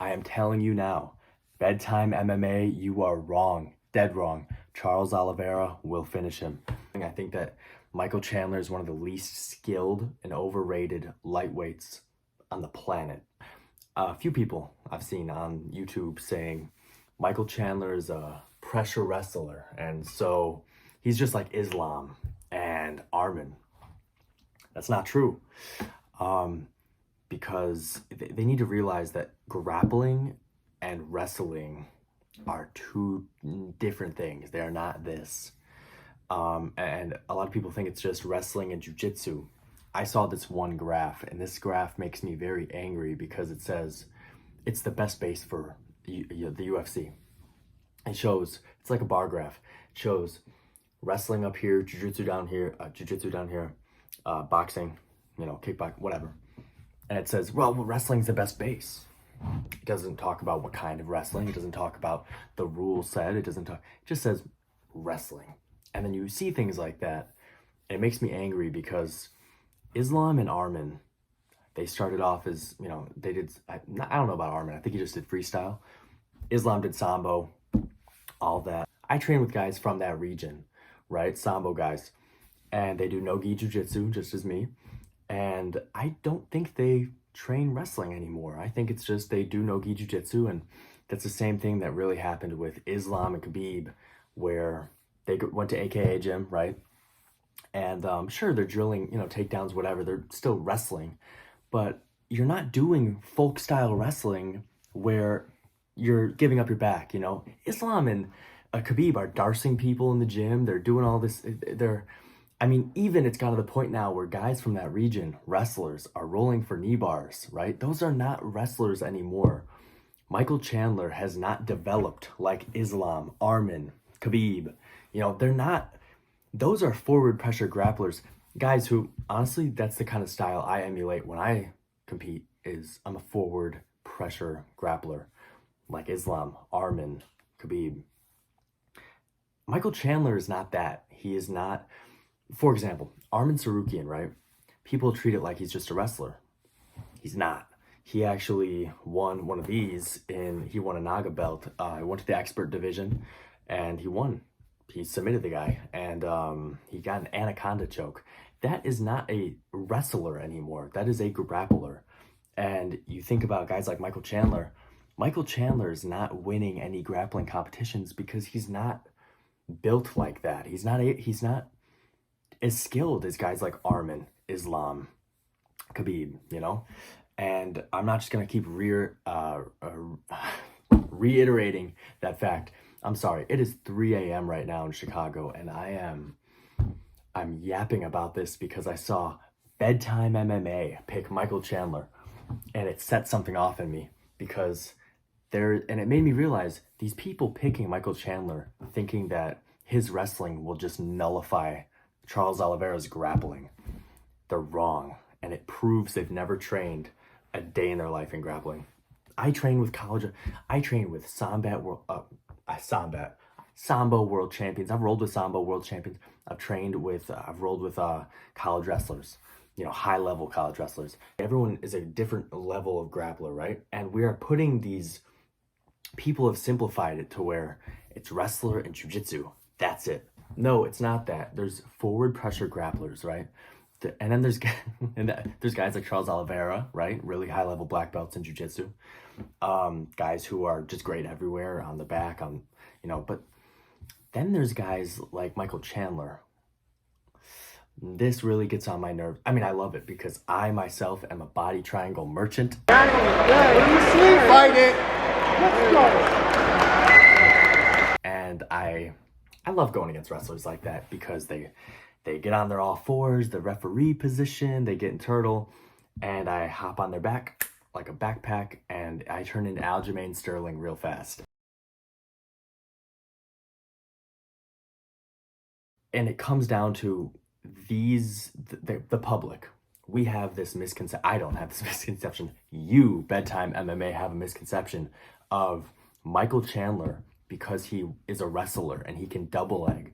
I am telling you now, bedtime MMA, you are wrong, dead wrong. Charles Oliveira will finish him. I think that Michael Chandler is one of the least skilled and overrated lightweights on the planet. A few people I've seen on YouTube saying Michael Chandler is a pressure wrestler, and so he's just like Islam and Armin. That's not true. Because they need to realize that grappling and wrestling are two different things. They are not this. And a lot of people think it's just wrestling and jujitsu. I saw this one graph, and this graph makes me very angry because it says it's the best base for the UFC. It shows, it's like a bar graph. It shows wrestling up here, jujitsu down here, boxing, kickbox, whatever. And it says, well, wrestling's the best base. It doesn't talk about what kind of wrestling. It doesn't talk about the rule set. It just says wrestling. And then you see things like that. And it makes me angry because Islam and Armin, they started off as, I don't know about Armin. I think he just did freestyle. Islam did Sambo, all that. I train with guys from that region, right? Sambo guys. And they do no-gi jiu-jitsu, just as me. And I don't think they train wrestling anymore. I think it's just they do no-gi jiu-jitsu, and that's the same thing that really happened with Islam and Khabib, where they went to AKA gym, right? And sure, they're drilling, takedowns, whatever. They're still wrestling, but you're not doing folk-style wrestling where you're giving up your back, Islam and Khabib are darsing people in the gym. They're doing all this. Even it's got to the point now where guys from that region, wrestlers, are rolling for knee bars, right? Those are not wrestlers anymore. Michael Chandler has not developed like Islam, Armin, Khabib. They're not, those are forward pressure grapplers. Guys who, honestly, that's the kind of style I emulate when I compete, is I'm a forward pressure grappler, like Islam, Armin, Khabib. Michael Chandler is not that. He is not. For example, Armin Sarukian, right? People treat it like he's just a wrestler. He's not. He actually won one of these, he won a Naga belt. He went to the expert division, and he won. He submitted the guy, and he got an anaconda choke. That is not a wrestler anymore. That is a grappler. And you think about guys like Michael Chandler. Michael Chandler is not winning any grappling competitions because he's not built like that. He's not as skilled as guys like Armin, Islam, Khabib, And I'm not just going to keep reiterating that fact. I'm sorry. It is 3 a.m. right now in Chicago, and I'm yapping about this because I saw Bedtime MMA pick Michael Chandler, and it set something off in me because and it made me realize these people picking Michael Chandler thinking that his wrestling will just nullify Charles Oliveira's grappling. They're wrong, and it proves they've never trained a day in their life in grappling. I train with Sambo world champions. I've rolled with Sambo world champions. I've rolled with college wrestlers, high level college wrestlers. Everyone is a different level of grappler, right? And we are putting these, people have simplified it to where it's wrestler and jiu-jitsu. That's it. No, it's not that. There's forward pressure grapplers, right? And then there's guys like Charles Oliveira, right? Really high level black belts in jiu-jitsu. Guys who are just great everywhere on the back, but then there's guys like Michael Chandler. This really gets on my nerves. I love it because I myself am a body triangle merchant. Fight it. Let's go. And I love going against wrestlers like that because they get on their all fours, the referee position, they get in turtle, and I hop on their back like a backpack, and I turn into Aljamain Sterling real fast. And it comes down to the public. We have this misconception. I don't have this misconception. You, Bedtime MMA, have a misconception of Michael Chandler, because he is a wrestler and he can double leg,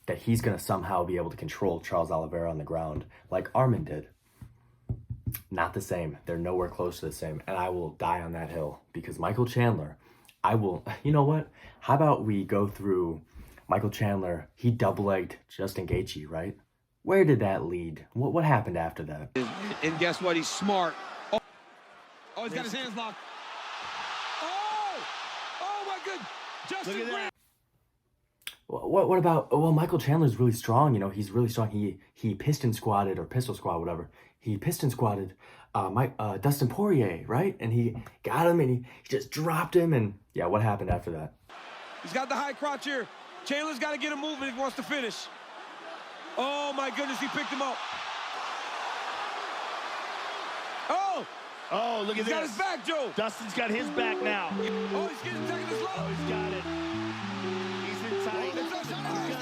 that he's going to somehow be able to control Charles Oliveira on the ground like Armin did. Not the same. They're nowhere close to the same. And I will die on that hill because Michael Chandler, I will, you know what? How about we go through Michael Chandler? He double-legged Justin Gaethje, right? Where did that lead? What happened after that? And guess what? He's smart. Oh, he's got his hands locked. Oh my good. Justin Graham. What about, well, Michael Chandler's really strong, you know, he's really strong. He piston squatted or pistol squat, whatever. He piston squatted Dustin Poirier, right? And he got him and he just dropped him. And yeah, what happened after that? He's got the high crotch here. Chandler's got to get him moving if he wants to finish. Oh my goodness, he picked him up. Oh, look at this. He's got his back, Joe. Dustin's got his back now. Oh, he's getting taken this low. Oh, he's got it. He's in tight. He's got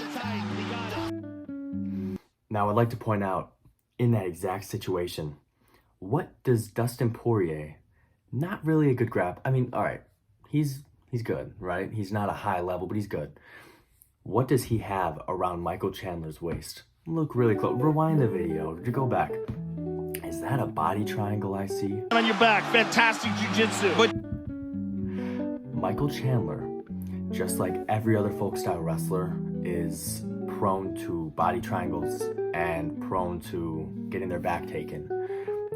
it tight. He got it. Now, I'd like to point out, in that exact situation, what does Dustin Poirier, not really a good grab. I mean, all right, he's good, right? He's not a high level, but he's good. What does he have around Michael Chandler's waist? Look really close. Rewind the video to go back. Is that a body triangle I see? On your back, fantastic jiu-jitsu. But Michael Chandler, just like every other folk style wrestler, is prone to body triangles and prone to getting their back taken.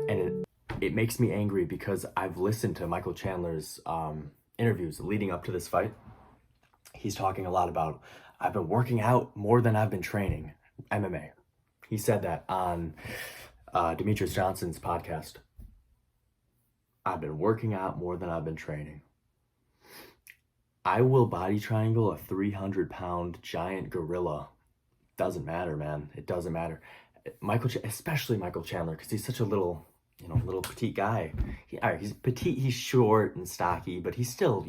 And it makes me angry because I've listened to Michael Chandler's interviews leading up to this fight. He's talking a lot about, I've been working out more than I've been training MMA. He said that on Demetrius Johnson's podcast. I've been working out more than I've been training. I will body triangle a 300-pound giant gorilla. Doesn't matter, man. It doesn't matter. Especially Michael Chandler, because he's such a little petite guy. All right, he's petite, he's short and stocky, but he's still,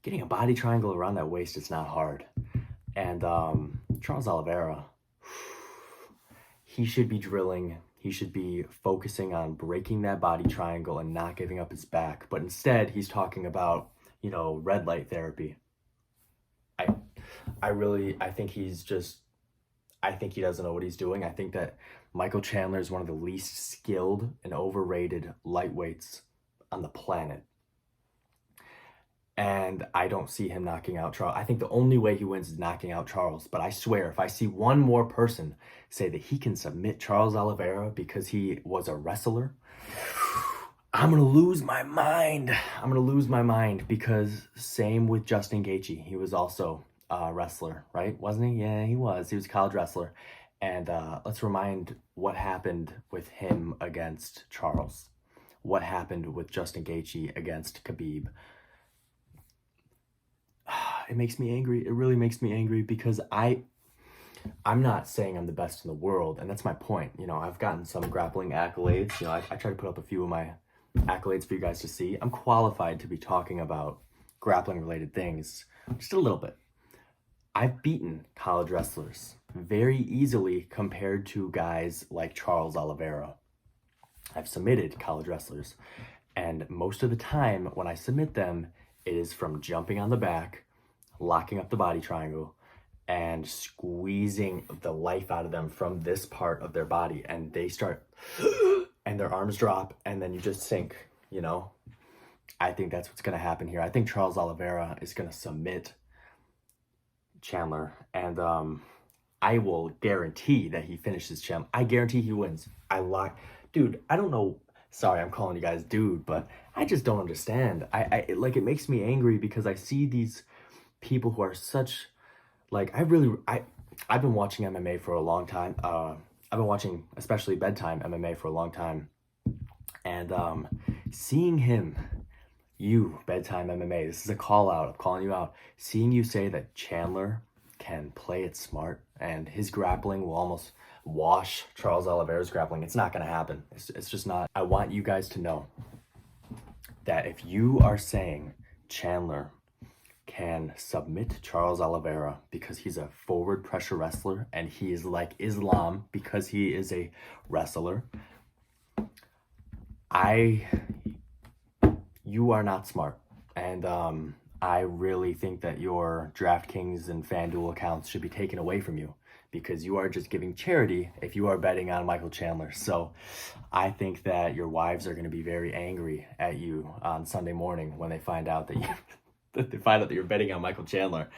getting a body triangle around that waist, it's not hard. And Charles Oliveira, he should be drilling. He should be focusing on breaking that body triangle and not giving up his back. But instead, he's talking about, red light therapy. I think he doesn't know what he's doing. I think that Michael Chandler is one of the least skilled and overrated lightweights on the planet. And I don't see him knocking out Charles. I think the only way he wins is knocking out Charles. But I swear, if I see one more person say that he can submit Charles Oliveira because he was a wrestler, I'm going to lose my mind. Because same with Justin Gaethje. He was also a wrestler, right? Wasn't he? Yeah, he was. He was a college wrestler. And let's remind what happened with him against Charles. What happened with Justin Gaethje against Khabib. It makes me angry. It really makes me angry because I'm not saying I'm the best in the world, and that's my point. I've gotten some grappling accolades. I try to put up a few of my accolades for you guys to see. I'm qualified to be talking about grappling related things just a little bit. I've beaten college wrestlers very easily compared to guys like Charles Oliveira. I've submitted college wrestlers, and most of the time when I submit them, it is from jumping on the back, locking up the body triangle, and squeezing the life out of them from this part of their body. And they start, and their arms drop, and then you just sink, I think that's what's going to happen here. I think Charles Oliveira is going to submit Chandler, and I will guarantee that he finishes Chandler. I guarantee he wins. Dude, I don't know. Sorry, I'm calling you guys dude, but I just don't understand. It makes me angry because I see these people who are such, I've been watching MMA for a long time. I've been watching, especially bedtime MMA for a long time. And seeing him, bedtime MMA, this is a call out, I'm calling you out. Seeing you say that Chandler can play it smart and his grappling will almost wash Charles Oliveira's grappling. It's not going to happen. It's just not. I want you guys to know that if you are saying Chandler can submit Charles Oliveira because he's a forward pressure wrestler and he is like Islam because he is a wrestler, you are not smart. And I really think that your DraftKings and FanDuel accounts should be taken away from you because you are just giving charity if you are betting on Michael Chandler. So I think that your wives are going to be very angry at you on Sunday morning when they find out that that you're betting on Michael Chandler.